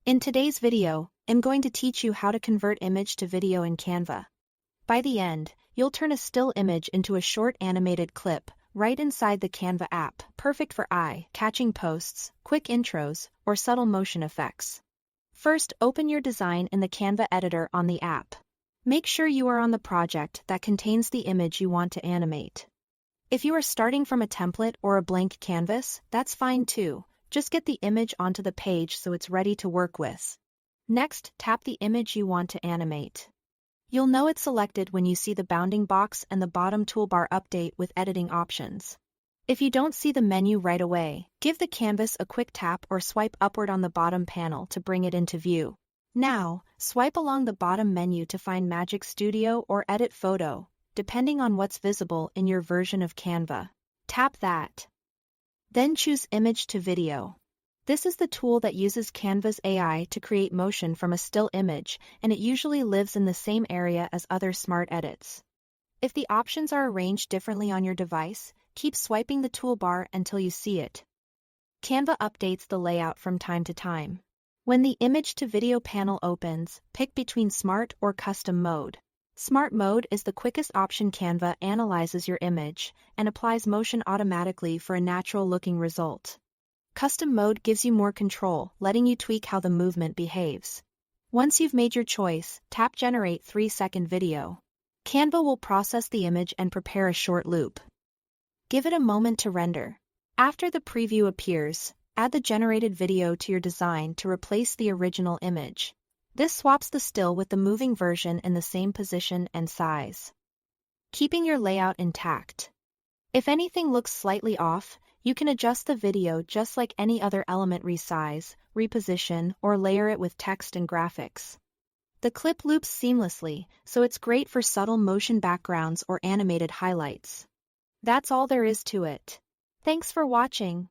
In today's video, I'm going to teach you how to convert image to video in Canva. By the end, you'll turn a still image into a short animated clip right inside the Canva app, perfect for eye-catching posts, quick intros, or subtle motion effects. First, open your design in the Canva editor on the app. Make sure you are on the project that contains the image you want to animate. If you are starting from a template or a blank canvas, that's fine too. Just get the image onto the page so it's ready to work with. Next, tap the image you want to animate. You'll know it's selected when you see the bounding box and the bottom toolbar update with editing options. If you don't see the menu right away, give the canvas a quick tap or swipe upward on the bottom panel to bring it into view. Now, swipe along the bottom menu to find Magic Studio or Edit Photo, depending on what's visible in your version of Canva. Tap that. Then choose Image to Video. This is the tool that uses Canva's AI to create motion from a still image, and it usually lives in the same area as other smart edits. If the options are arranged differently on your device, keep swiping the toolbar until you see it. Canva updates the layout from time to time. When the Image to Video panel opens, pick between Smart or Custom mode. Smart mode is the quickest option. Canva analyzes your image and applies motion automatically for a natural-looking result. Custom mode gives you more control, letting you tweak how the movement behaves. Once you've made your choice, tap Generate 3-second video. Canva will process the image and prepare a short loop. Give it a moment to render. After the preview appears, add the generated video to your design to replace the original image. This swaps the still with the moving version in the same position and size, keeping your layout intact. If anything looks slightly off, you can adjust the video just like any other element, resize, reposition, or layer it with text and graphics. The clip loops seamlessly, so it's great for subtle motion backgrounds or animated highlights. That's all there is to it. Thanks for watching.